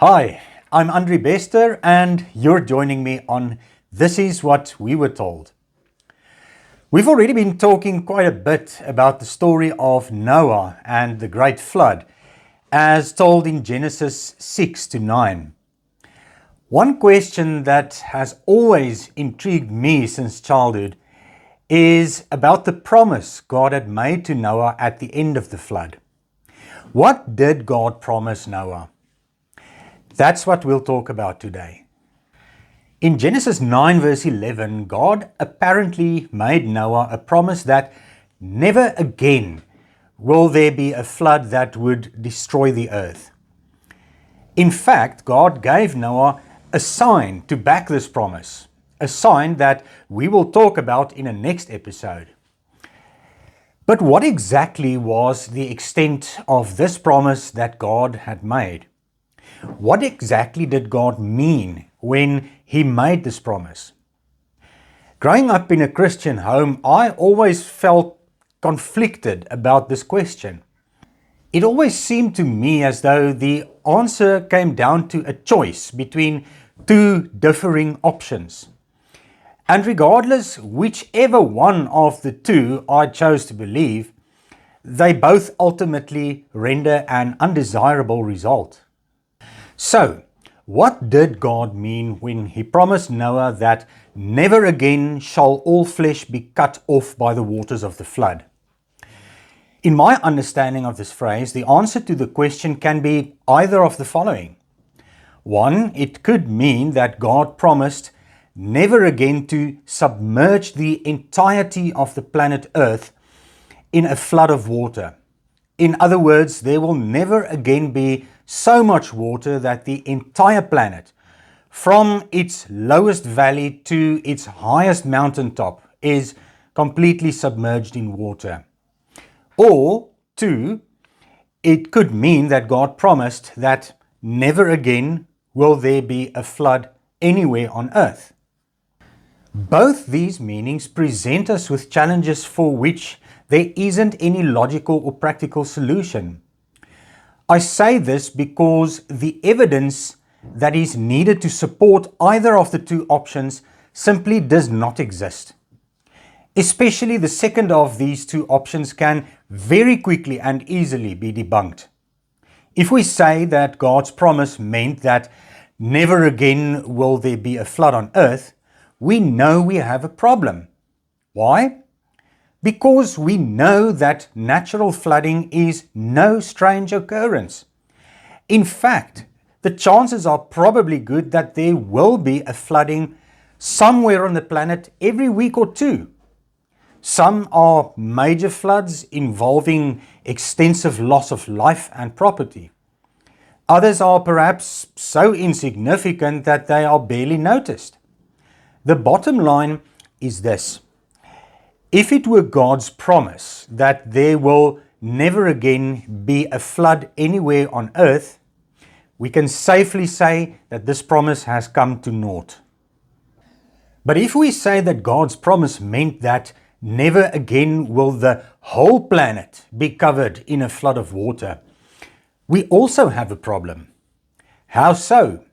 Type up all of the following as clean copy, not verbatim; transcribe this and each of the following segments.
Hi, I'm Andre Bester and you're joining me on This Is What We Were Told. We've already been talking quite a bit about the story of Noah and the Great Flood as told in Genesis 6 to 9. One question that has always intrigued me since childhood is about the promise God had made to Noah at the end of the flood. What did God promise Noah? That's what we'll talk about today. In Genesis 9 verse 11, God apparently made Noah a promise that never again will there be a flood that would destroy the earth. In fact, God gave Noah a sign to back this promise, a sign that we will talk about in a next episode. But what exactly was the extent of this promise that God had made? What exactly did God mean when He made this promise? Growing up in a Christian home, I always felt conflicted about this question. It always seemed to me as though the answer came down to a choice between two differing options. And regardless whichever one of the two I chose to believe, they both ultimately render an undesirable result. So, what did God mean when He promised Noah that never again shall all flesh be cut off by the waters of the flood? In my understanding of this phrase, the answer to the question can be either of the following. One, it could mean that God promised never again to submerge the entirety of the planet Earth in a flood of water. In other words, there will never again be so much water that the entire planet, from its lowest valley to its highest mountaintop, is completely submerged in water. Or, two, it could mean that God promised that never again will there be a flood anywhere on earth. Both these meanings present us with challenges for which there isn't any logical or practical solution. I say this because the evidence that is needed to support either of the two options simply does not exist. Especially the second of these two options can very quickly and easily be debunked. If we say that God's promise meant that never again will there be a flood on earth, we know we have a problem. Why? Because we know that natural flooding is no strange occurrence. In fact, the chances are probably good that there will be a flooding somewhere on the planet every week or two. Some are major floods involving extensive loss of life and property. Others are perhaps so insignificant that they are barely noticed. The bottom line is this. If it were God's promise that there will never again be a flood anywhere on earth, we can safely say that this promise has come to naught. But if we say that God's promise meant that never again will the whole planet be covered in a flood of water, we also have a problem. How so?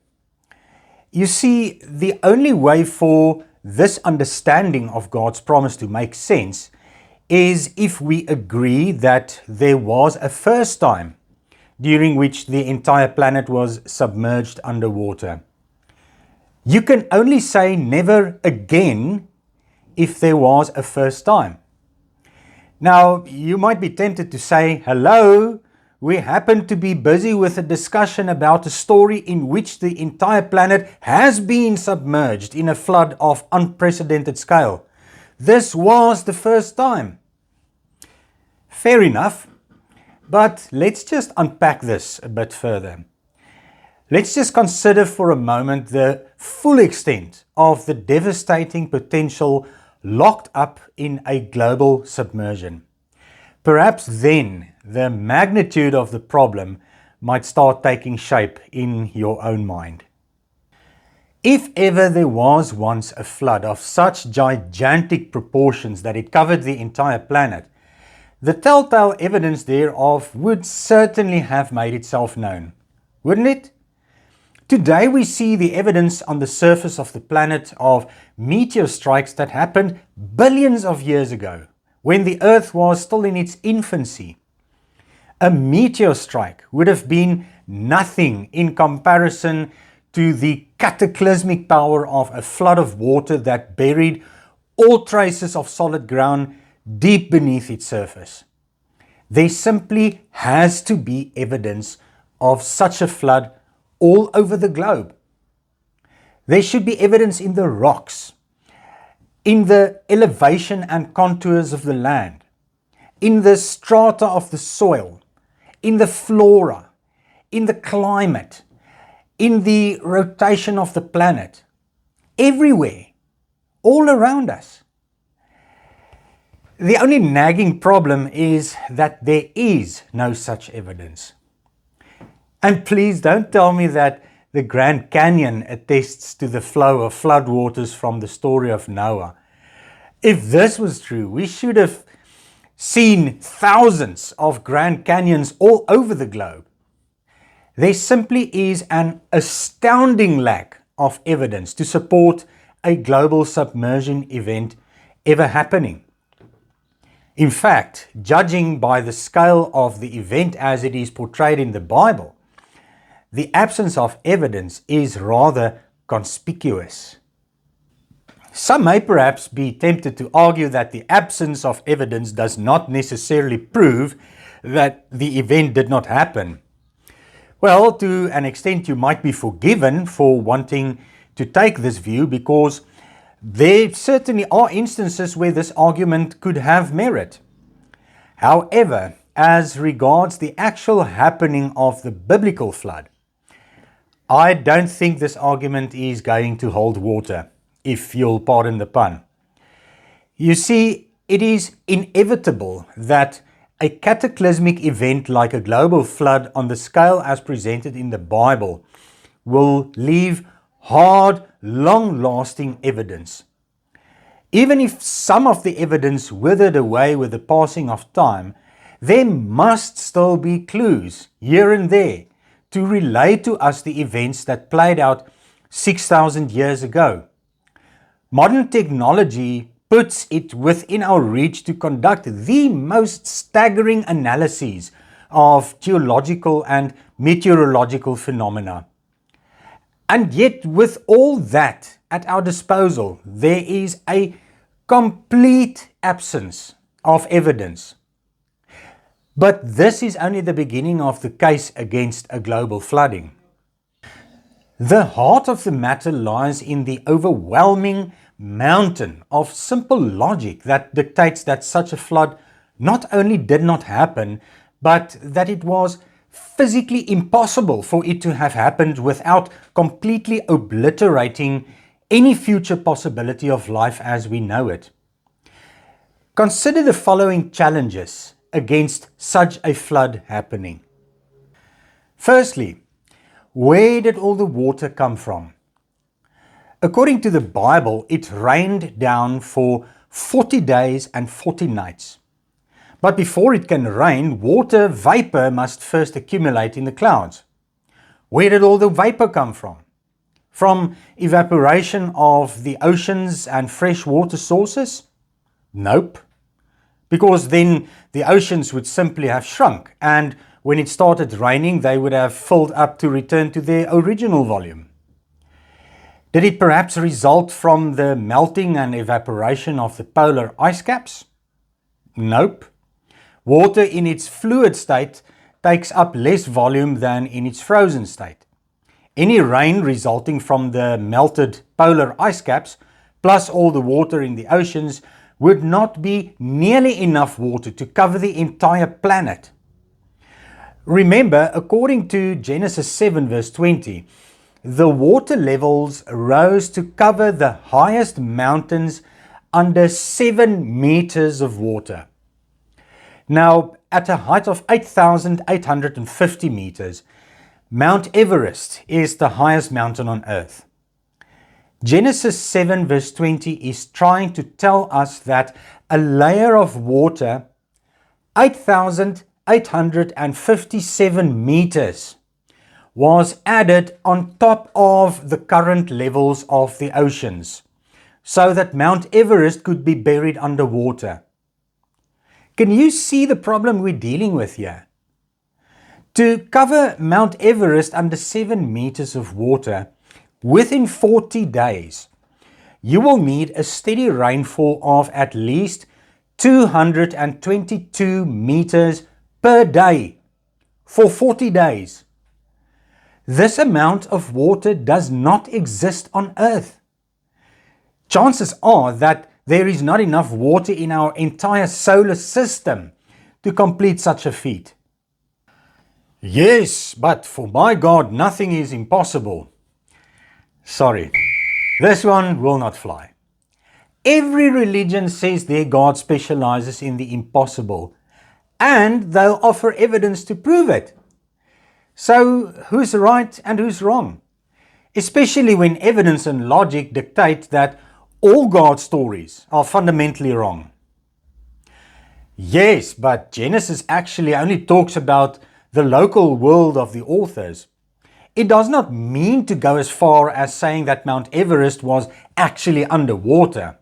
You see, the only way for this understanding of God's promise to make sense is if we agree that there was a first time during which the entire planet was submerged underwater. You can only say never again if there was a first time. Now, you might be tempted to say, hello, we happen to be busy with a discussion about a story in which the entire planet has been submerged in a flood of unprecedented scale. This was the first time. Fair enough, but let's just unpack this a bit further. Let's just consider for a moment the full extent of the devastating potential locked up in a global submersion. Perhaps then the magnitude of the problem might start taking shape in your own mind. If ever there was once a flood of such gigantic proportions that it covered the entire planet, the telltale evidence thereof would certainly have made itself known, wouldn't it? Today we see the evidence on the surface of the planet of meteor strikes that happened billions of years ago, when the Earth was still in its infancy. A meteor strike would have been nothing in comparison to the cataclysmic power of a flood of water that buried all traces of solid ground deep beneath its surface. There simply has to be evidence of such a flood all over the globe. There should be evidence in the rocks, in the elevation and contours of the land, in the strata of the soil, in the flora, in the climate, in the rotation of the planet, everywhere, all around us. The only nagging problem is that there is no such evidence. And please don't tell me that the Grand Canyon attests to the flow of floodwaters from the story of Noah. If this was true, we should have seen thousands of Grand Canyons all over the globe. There simply is an astounding lack of evidence to support a global submersion event ever happening. In fact, judging by the scale of the event as it is portrayed in the Bible, the absence of evidence is rather conspicuous. Some may perhaps be tempted to argue that the absence of evidence does not necessarily prove that the event did not happen. Well, to an extent you might be forgiven for wanting to take this view, because there certainly are instances where this argument could have merit. However, as regards the actual happening of the biblical flood, I don't think this argument is going to hold water, if you'll pardon the pun. You see, it is inevitable that a cataclysmic event like a global flood on the scale as presented in the Bible will leave hard, long-lasting evidence. Even if some of the evidence withered away with the passing of time, there must still be clues here and there to relay to us the events that played out 6,000 years ago. Modern technology puts it within our reach to conduct the most staggering analyses of geological and meteorological phenomena. And yet, with all that at our disposal, there is a complete absence of evidence. But this is only the beginning of the case against a global flooding. The heart of the matter lies in the overwhelming mountain of simple logic that dictates that such a flood not only did not happen, but that it was physically impossible for it to have happened without completely obliterating any future possibility of life as we know it. Consider the following challenges against such a flood happening. Firstly, where did all the water come from? According to the Bible, it rained down for 40 days and 40 nights. But before it can rain, water vapor must first accumulate in the clouds. Where did all the vapor come from? From evaporation of the oceans and fresh water sources? Nope. Because then the oceans would simply have shrunk, and when it started raining, they would have filled up to return to their original volume. Did it perhaps result from the melting and evaporation of the polar ice caps? Nope. Water in its fluid state takes up less volume than in its frozen state. Any rain resulting from the melted polar ice caps, plus all the water in the oceans, would not be nearly enough water to cover the entire planet. Remember, according to Genesis 7 verse 20, the water levels rose to cover the highest mountains under 7 meters of water. Now, at a height of 8,850 meters, Mount Everest is the highest mountain on Earth. Genesis 7 verse 20 is trying to tell us that a layer of water 8,857 meters was added on top of the current levels of the oceans, so that Mount Everest could be buried underwater. Can you see the problem we're dealing with here? To cover Mount Everest under 7 meters of water within 40 days, you will need a steady rainfall of at least 222 meters per day for 40 days. This amount of water does not exist on Earth. Chances are that there is not enough water in our entire solar system to complete such a feat. Yes, but for my God, nothing is impossible. Sorry, this one will not fly. Every religion says their God specializes in the impossible, and they'll offer evidence to prove it. So who's right and who's wrong? Especially when evidence and logic dictate that all God stories are fundamentally wrong. Yes, but Genesis actually only talks about the local world of the authors. It does not mean to go as far as saying that Mount Everest was actually underwater.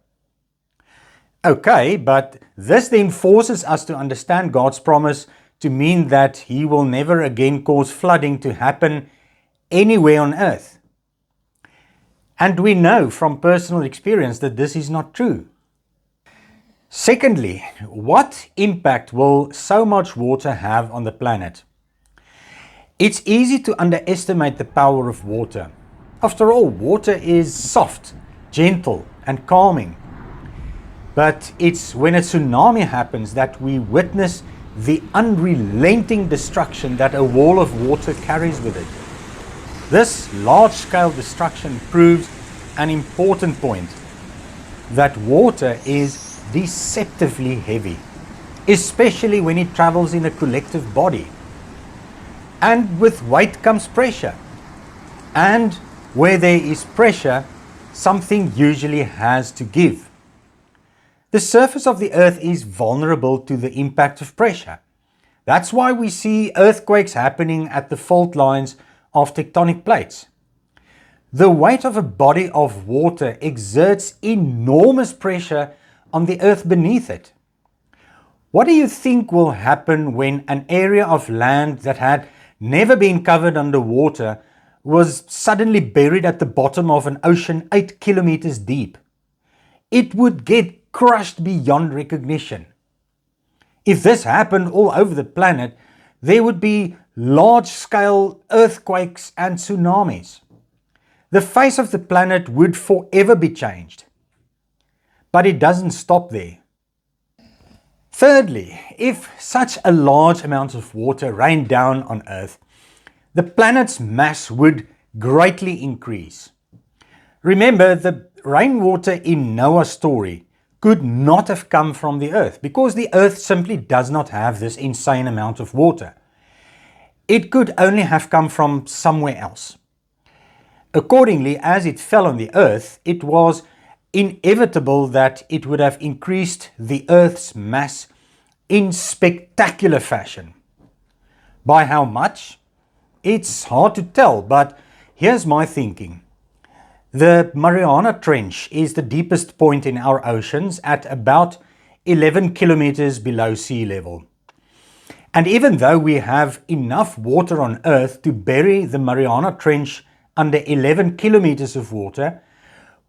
Okay, but this then forces us to understand God's promise to mean that He will never again cause flooding to happen anywhere on earth. And we know from personal experience that this is not true. Secondly, what impact will so much water have on the planet? It's easy to underestimate the power of water. After all, water is soft, gentle, and calming. But it's when a tsunami happens that we witness the unrelenting destruction that a wall of water carries with it. This large-scale destruction proves an important point, that water is deceptively heavy, especially when it travels in a collective body. And with weight comes pressure. And where there is pressure, something usually has to give. The surface of the earth is vulnerable to the impact of pressure. That's why we see earthquakes happening at the fault lines of tectonic plates. The weight of a body of water exerts enormous pressure on the earth beneath it. What do you think will happen when an area of land that had never been covered underwater was suddenly buried at the bottom of an ocean 8 kilometers deep? It would get crushed beyond recognition. If this happened all over the planet, there would be large-scale earthquakes and tsunamis. The face of the planet would forever be changed. But it doesn't stop there. Thirdly, if such a large amount of water rained down on Earth, the planet's mass would greatly increase. Remember, the rainwater in Noah's story could not have come from the Earth because the Earth simply does not have this insane amount of water. It could only have come from somewhere else. Accordingly, as it fell on the Earth, it was inevitable that it would have increased the Earth's mass in spectacular fashion. By how much? It's hard to tell, but here's my thinking. The Mariana Trench is the deepest point in our oceans at about 11 kilometers below sea level. And even though we have enough water on Earth to bury the Mariana Trench under 11 kilometers of water,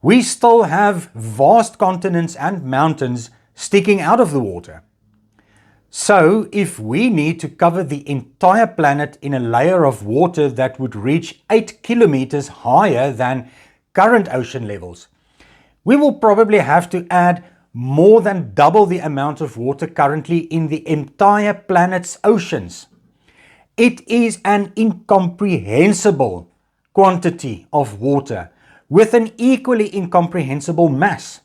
we still have vast continents and mountains sticking out of the water. So, if we need to cover the entire planet in a layer of water that would reach 8 kilometers higher than current ocean levels, we will probably have to add more than double the amount of water currently in the entire planet's oceans. It is an incomprehensible quantity of water with an equally incomprehensible mass.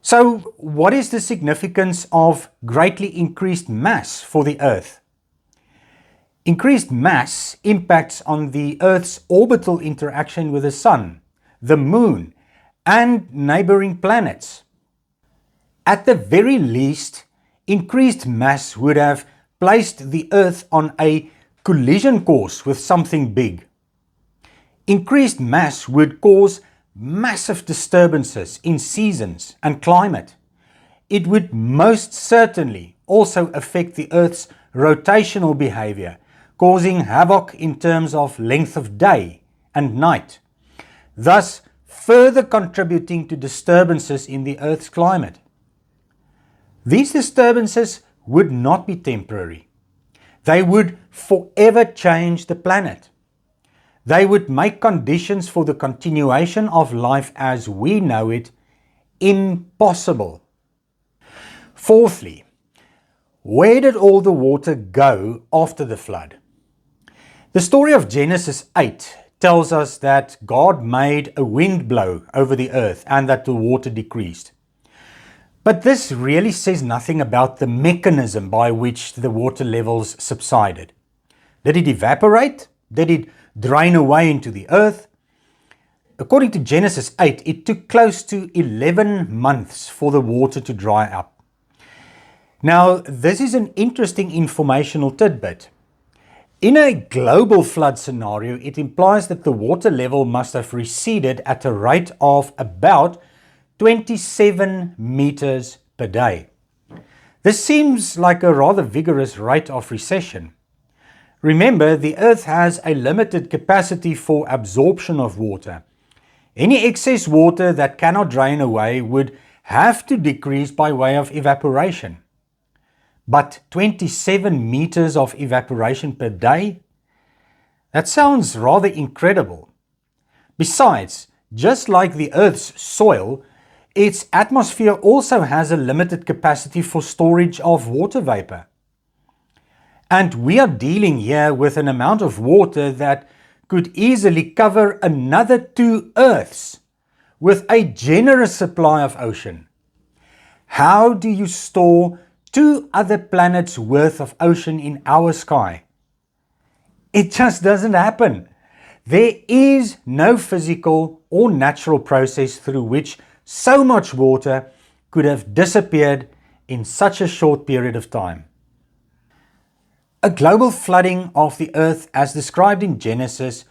So, what is the significance of greatly increased mass for the Earth? Increased mass impacts on the Earth's orbital interaction with the Sun, the Moon, and neighboring planets. At the very least, increased mass would have placed the Earth on a collision course with something big. Increased mass would cause massive disturbances in seasons and climate. It would most certainly also affect the Earth's rotational behavior, causing havoc in terms of length of day and night, thus further contributing to disturbances in the Earth's climate. These disturbances would not be temporary. They would forever change the planet. They would make conditions for the continuation of life as we know it impossible. Fourthly, where did all the water go after the flood? The story of Genesis 8 tells us that God made a wind blow over the earth and that the water decreased. But this really says nothing about the mechanism by which the water levels subsided. Did it evaporate? Did it drain away into the earth? According to Genesis 8, it took close to 11 months for the water to dry up. Now, this is an interesting informational tidbit. In a global flood scenario, it implies that the water level must have receded at a rate of about 27 meters per day. This seems like a rather vigorous rate of recession. Remember, the Earth has a limited capacity for absorption of water. Any excess water that cannot drain away would have to decrease by way of evaporation. But 27 meters of evaporation per day? That sounds rather incredible. Besides, just like the Earth's soil, its atmosphere also has a limited capacity for storage of water vapor. And we are dealing here with an amount of water that could easily cover another 2 Earths with a generous supply of ocean. How do you store 2 other planets worth of ocean in our sky? It just doesn't happen. There is no physical or natural process through which so much water could have disappeared in such a short period of time. A global flooding of the earth as described in Genesis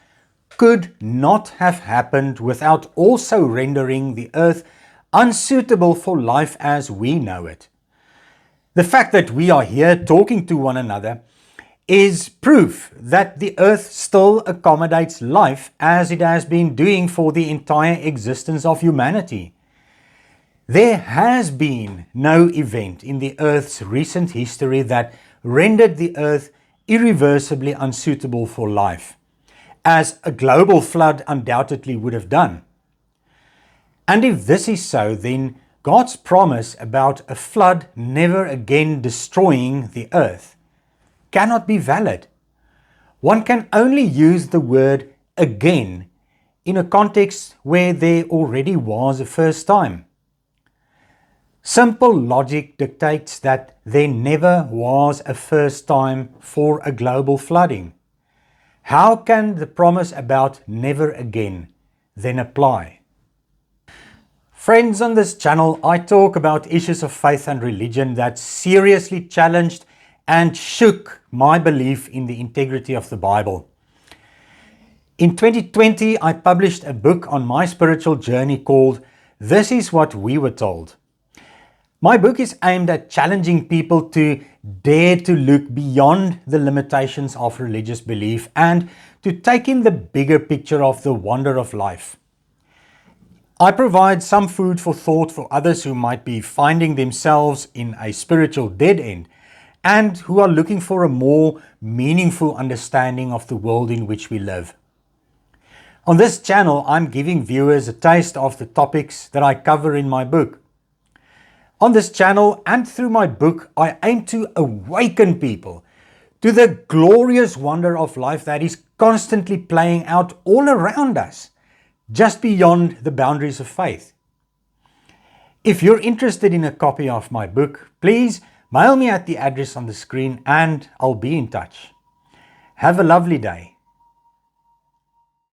could not have happened without also rendering the earth unsuitable for life as we know it. The fact that we are here talking to one another is proof that the earth still accommodates life as it has been doing for the entire existence of humanity. There has been no event in the earth's recent history that rendered the earth irreversibly unsuitable for life, as a global flood undoubtedly would have done. And if this is so, then God's promise about a flood never again destroying the earth cannot be valid. One can only use the word again in a context where there already was a first time. Simple logic dictates that there never was a first time for a global flooding. How can the promise about never again then apply? Friends, on this channel, I talk about issues of faith and religion that seriously challenged and shook my belief in the integrity of the Bible. In 2020, I published a book on my spiritual journey called This Is What We Were Told. My book is aimed at challenging people to dare to look beyond the limitations of religious belief and to take in the bigger picture of the wonder of life. I provide some food for thought for others who might be finding themselves in a spiritual dead end and who are looking for a more meaningful understanding of the world in which we live. On this channel, I'm giving viewers a taste of the topics that I cover in my book. On this channel and through my book, I aim to awaken people to the glorious wonder of life that is constantly playing out all around us, just beyond the boundaries of faith. If you're interested in a copy of my book, please mail me at the address on the screen and I'll be in touch. Have a lovely day.